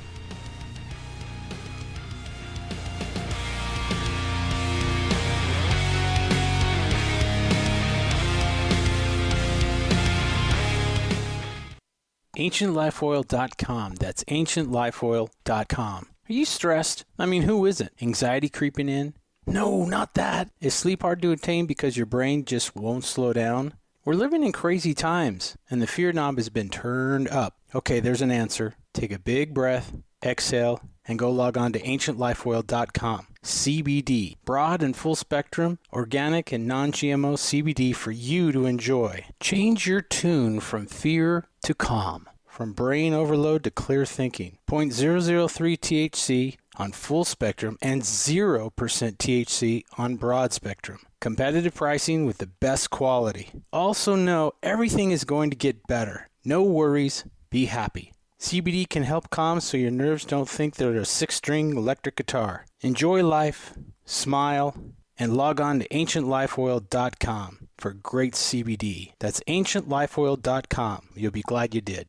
AncientLifeOil.com. That's AncientLifeOil.com. Are you stressed? I mean, who isn't? Anxiety creeping in? No, not that. Is sleep hard to attain because your brain just won't slow down? We're living in crazy times, and the fear knob has been turned up. Okay, there's an answer. Take a big breath, exhale, and go log on to AncientLifeOil.com. CBD, broad and full spectrum, organic and non-GMO CBD for you to enjoy. Change your tune from fear to calm, from brain overload to clear thinking. 0.003 THC on full spectrum and 0% THC on broad spectrum. Competitive pricing with the best quality. Also know everything is going to get better. No worries, be happy. CBD can help calm so your nerves don't think they're a 6-string electric guitar. Enjoy life, smile, and log on to AncientLifeOil.com for great CBD. That's AncientLifeOil.com. You'll be glad you did.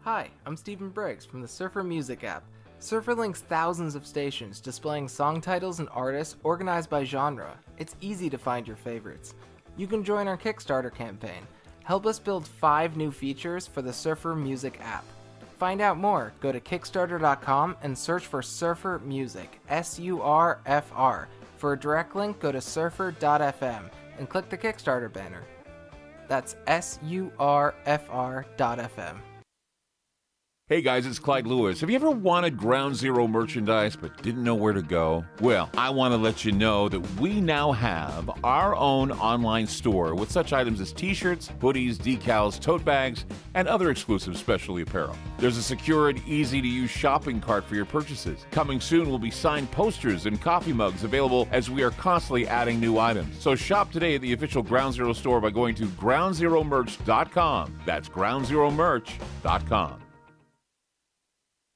Hi, I'm Stephen Briggs from the Surfer Music app. Surfer links thousands of stations displaying song titles and artists organized by genre. It's easy to find your favorites. You can join our Kickstarter campaign. Help us build 5 new features for the Surfer Music app. Find out more, go to Kickstarter.com and search for Surfer Music, S-U-R-F-R. For a direct link, go to surfer.fm and click the Kickstarter banner. That's SURFR.fm. Hey guys, it's Clyde Lewis. Have you ever wanted Ground Zero merchandise but didn't know where to go? Well, I want to let you know that we now have our own online store with such items as t-shirts, hoodies, decals, tote bags, and other exclusive specialty apparel. There's a secure and easy-to-use shopping cart for your purchases. Coming soon will be signed posters and coffee mugs available as we are constantly adding new items. So shop today at the official Ground Zero store by going to groundzeromerch.com. That's groundzeromerch.com.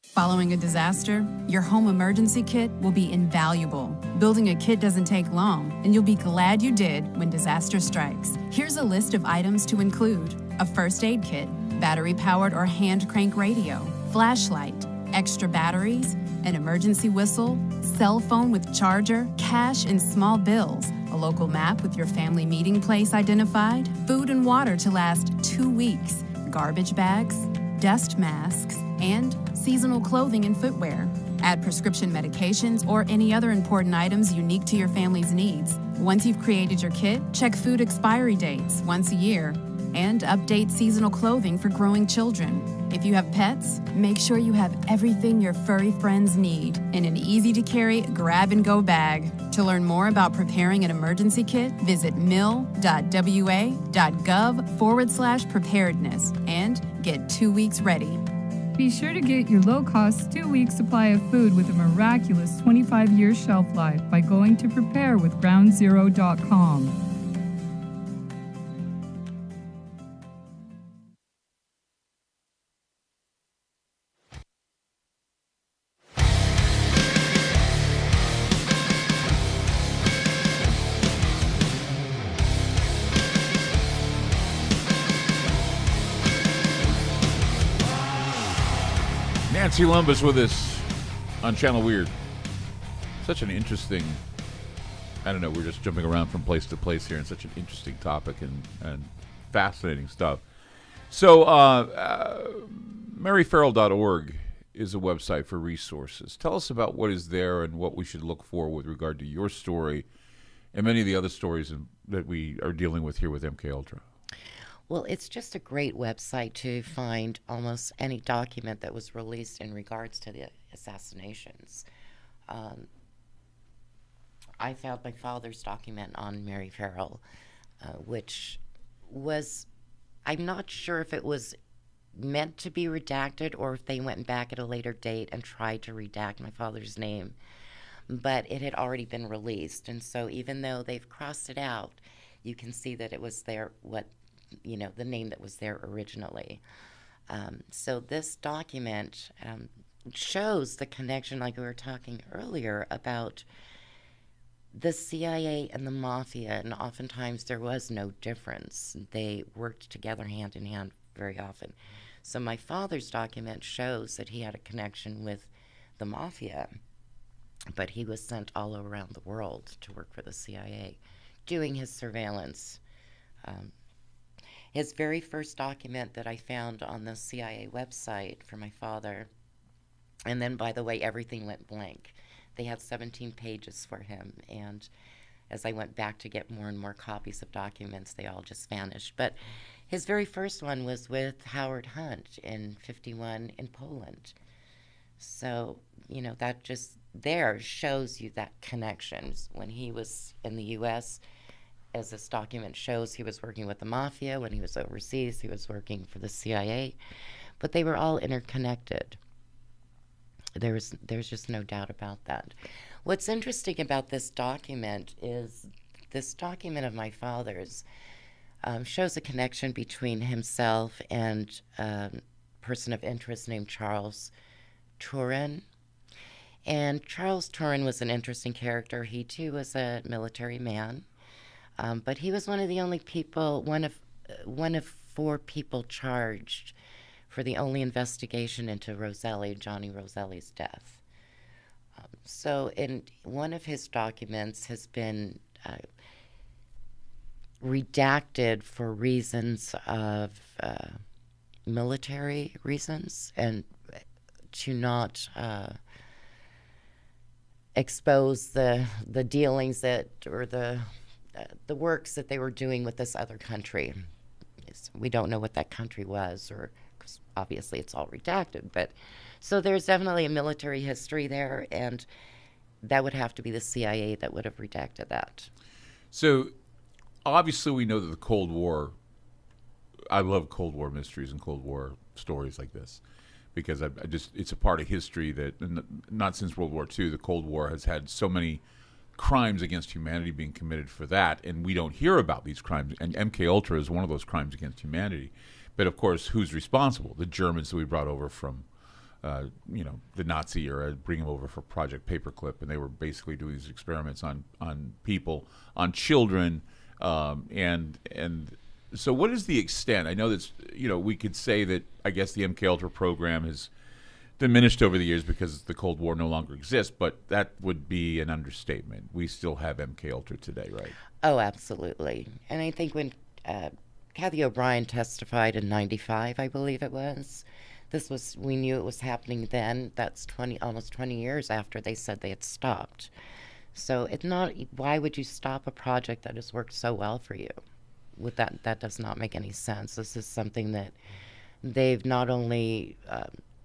Following a disaster, your home emergency kit will be invaluable. Building a kit doesn't take long, and you'll be glad you did when disaster strikes. Here's a list of items to include: a first aid kit, battery-powered or hand crank radio, flashlight, extra batteries, an emergency whistle, cell phone with charger, cash and small bills, a local map with your family meeting place identified, food and water to last 2 weeks, garbage bags, dust masks, and seasonal clothing and footwear. Add prescription medications or any other important items unique to your family's needs. Once you've created your kit, check food expiry dates once a year and update seasonal clothing for growing children. If you have pets, make sure you have everything your furry friends need in an easy-to-carry grab-and-go bag. To learn more about preparing an emergency kit, visit mil.wa.gov/preparedness and get 2 weeks ready. Be sure to get your low-cost 2-week supply of food with a miraculous 25-year shelf life by going to preparewithgroundzero.com. Nancy Lumbis with us on Channel Weird. Such an interesting, I don't know, we're just jumping around from place to place here, and such an interesting topic and fascinating stuff. So, maryfarrell.org is a website for resources. Tell us about what is there and what we should look for with regard to your story and many of the other stories that we are dealing with here with MKUltra. Well, it's just a great website to find almost any document that was released in regards to the assassinations. I found my father's document on Mary Farrell, which was, I'm not sure if it was meant to be redacted or if they went back at a later date and tried to redact my father's name. But it had already been released, and so even though they've crossed it out, you can see that it was there, the name that was there originally. So this document shows the connection, like we were talking earlier, about the CIA and the Mafia, and oftentimes there was no difference. They worked together hand in hand very often. So my father's document shows that he had a connection with the Mafia, but he was sent all around the world to work for the CIA, doing his surveillance. His very first document that I found on the CIA website for my father, and then, by the way, everything went blank. They had 17 pages for him, and as I went back to get more and more copies of documents, they all just vanished. But his very first one was with Howard Hunt in 51 in Poland. So, that just there shows you that connections. When he was in the U.S., as this document shows, he was working with the Mafia. When he was overseas, he was working for the CIA. But they were all interconnected. There's just no doubt about that. What's interesting about this document is this document of my father's shows a connection between himself and a person of interest named Charles Turin. And Charles Turin was an interesting character. He, too, was a military man. But he was one of the only people, one of 4 people charged for the only investigation into Johnny Roselli's death. So in one of his documents has been redacted for reasons of military reasons and to not expose the dealings that, or the works that they were doing with this other country. We don't know what that country was, or because obviously it's all redacted. But so there's definitely a military history there, and that would have to be the CIA that would have redacted that. So obviously we know that the Cold War, I love Cold War mysteries and Cold War stories like this, because it's a part of history that, not since World War II, the Cold War has had so many crimes against humanity being committed for that, and we don't hear about these crimes, and MKUltra is one of those crimes against humanity. But of course, who's responsible? The Germans that we brought over from the Nazi era, bring them over for Project Paperclip, and they were basically doing these experiments on people, on children, and so what is the extent? I know that's, we could say that I guess the MKUltra program has diminished over the years because the Cold War no longer exists, but that would be an understatement. We still have MKUltra today, right? Oh, absolutely. And I think when Kathy O'Brien testified in 95, I believe it was, we knew it was happening then. That's almost 20 years after they said they had stopped. So it's not, why would you stop a project that has worked so well for you? With that does not make any sense. This is something that they've not only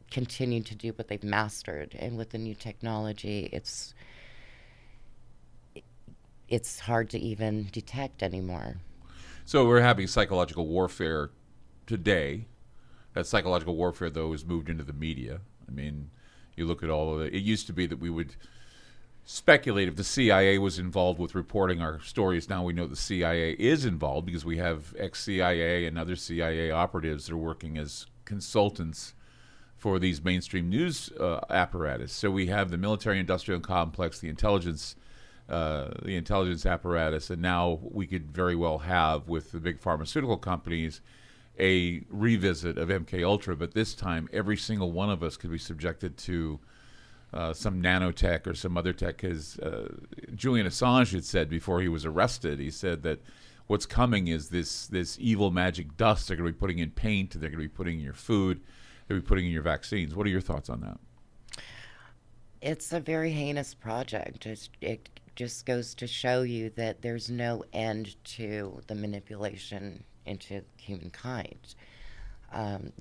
continued to do, but they've mastered. And with the new technology, it's hard to even detect anymore. So we're having psychological warfare today. That psychological warfare, though, has moved into the media. I mean, you look at all of it. It used to be that we would speculate if the CIA was involved with reporting our stories. Now we know the CIA is involved because we have ex-CIA and other CIA operatives that are working as consultants for these mainstream news apparatus. So we have the military-industrial complex, the intelligence apparatus, and now we could very well have, with the big pharmaceutical companies, a revisit of MKUltra. But this time, every single one of us could be subjected to some nanotech or some other tech, because Julian Assange had said before he was arrested, he said that what's coming is this evil magic dust they're going to be putting in paint, they're going to be putting in your food, they're going to be putting in your vaccines. What are your thoughts on that? It's a very heinous project. It just goes to show you that there's no end to the manipulation into humankind.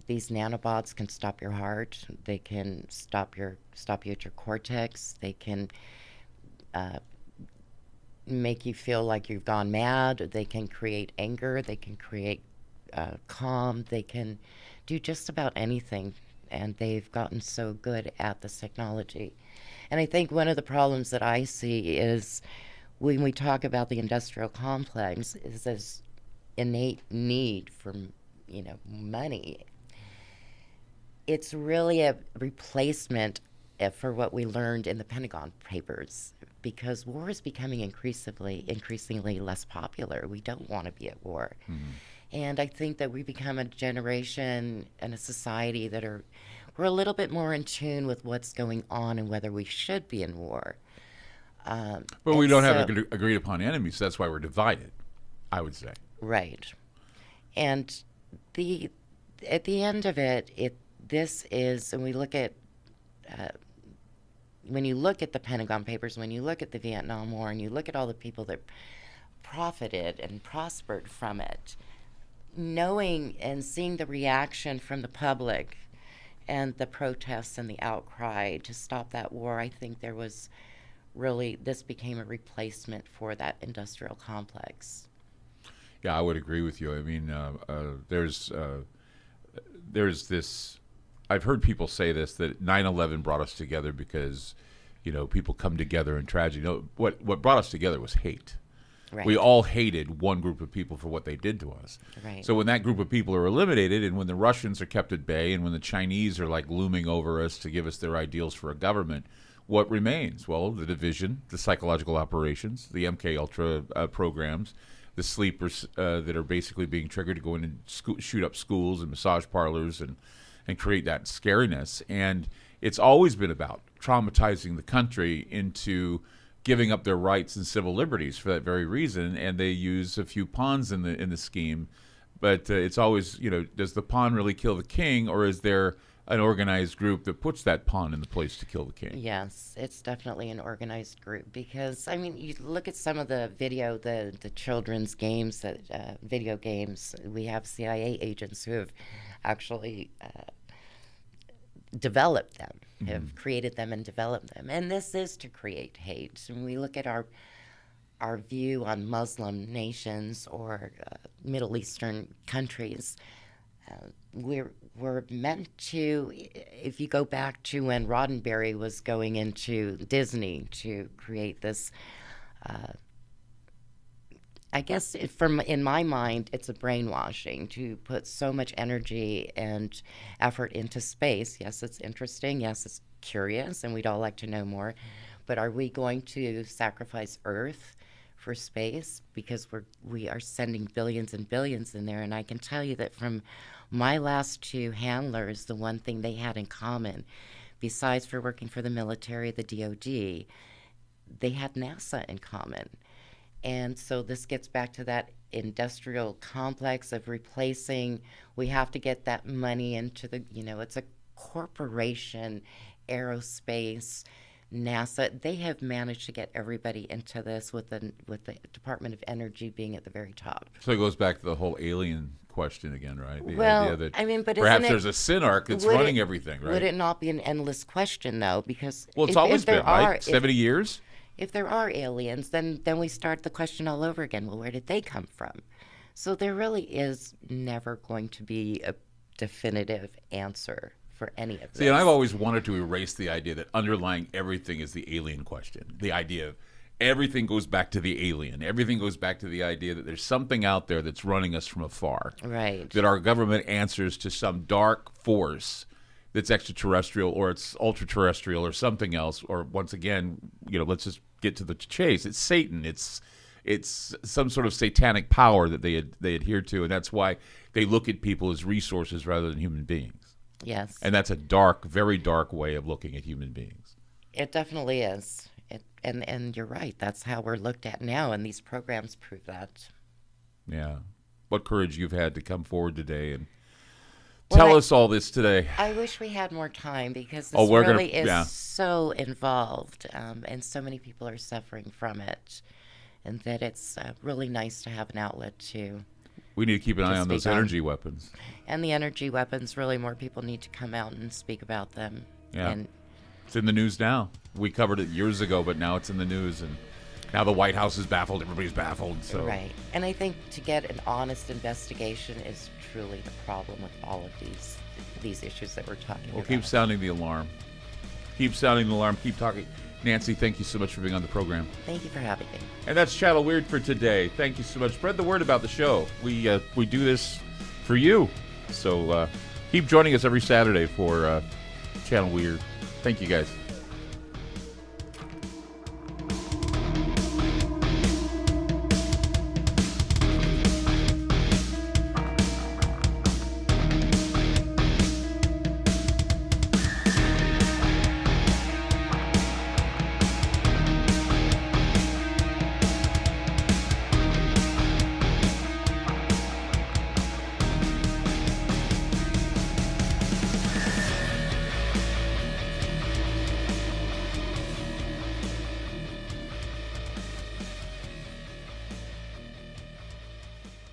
These nanobots can stop your heart. They can stop you at your cortex. They can make you feel like you've gone mad. They can create anger. They can create calm. They can do just about anything, and they've gotten so good at this technology. And I think one of the problems that I see is when we talk about the industrial complex is this innate need for, money. It's really a replacement for what we learned in the Pentagon Papers, because war is becoming increasingly less popular. We don't want to be at war. And I think that we become a generation and a society that we're a little bit more in tune with what's going on and whether we should be in war. But we don't have agreed upon enemies, so that's why we're divided, I would say. Right. And at the end of it, this is, and we look at, when you look at the Pentagon Papers, when you look at the Vietnam War, and you look at all the people that profited and prospered from it, knowing and seeing the reaction from the public and the protests and the outcry to stop that war, I think this became a replacement for that industrial complex. Yeah, I would agree with you. I mean, there's this. I've heard people say this, that 9/11 brought us together because, people come together in tragedy. No, what brought us together was hate. Right. We all hated one group of people for what they did to us. Right. So when that group of people are eliminated, and when the Russians are kept at bay, and when the Chinese are like looming over us to give us their ideals for a government, what remains? Well, the division, the psychological operations, the MKULTRA programs, the sleepers that are basically being triggered to go in and shoot up schools and massage parlors and create that scariness. And it's always been about traumatizing the country into giving up their rights and civil liberties for that very reason. And they use a few pawns in the scheme. But it's always, does the pawn really kill the king, or is there an organized group that puts that pawn in the place to kill the king? Yes, it's definitely an organized group, because you look at some of the video, the children's games, video games. We have CIA agents who have actually developed them, have created them and developed them, and this is to create hate. And we look at our view on Muslim nations or Middle Eastern countries. We're meant to, if you go back to when Roddenberry was going into Disney to create this, I guess in my mind, it's a brainwashing to put so much energy and effort into space. Yes, it's interesting. Yes, it's curious, and we'd all like to know more. But are we going to sacrifice Earth for space? Because we are sending billions and billions in there. And I can tell you that from my last two handlers, the one thing they had in common, besides for working for the military, the DOD, they had NASA in common. And so this gets back to that industrial complex of replacing. We have to get that money into the, it's a corporation, aerospace, NASA. They have managed to get everybody into this with the Department of Energy being at the very top. So it goes back to the whole alien question again, right? The well, idea that but perhaps there's a synarch that's running everything, right? Would it not be an endless question, though? Because it's always been, right? 70 years? If there are aliens, then we start the question all over again. Well, where did they come from? So there really is never going to be a definitive answer for any of this. See, and I've always wanted to erase the idea that underlying everything is the alien question. The idea of everything goes back to the alien. Everything goes back to the idea that there's something out there that's running us from afar. Right. That our government answers to some dark force that's extraterrestrial, or it's ultra-terrestrial, or something else. Or once again, let's just get to the chase. It's Satan. It's some sort of satanic power that they adhere to, and that's why they look at people as resources rather than human beings. Yes. And that's a dark, very dark way of looking at human beings. It definitely is. And you're right. That's how we're looked at now, and these programs prove that. Yeah. What courage you've had to come forward today and tell us all this today. I wish we had more time, because this really is so involved, and so many people are suffering from it, and that it's really nice to have an outlet to. We need to keep an eye on those energy weapons. And the energy weapons, really more people need to come out and speak about them. Yeah. And it's in the news now. We covered it years ago, but now it's in the news, and now the White House is baffled. Everybody's baffled. So Right. And I think to get an honest investigation is truly the problem with all of these issues that we're talking Well, about. keep sounding the alarm. Keep sounding the alarm. Keep talking. Nancy, thank you so much for being on the program. Thank you for having me. And that's Channel Weird for today. Thank you so much. Spread the word about the show. We do this for you. So keep joining us every Saturday for Channel Weird. Thank you, guys.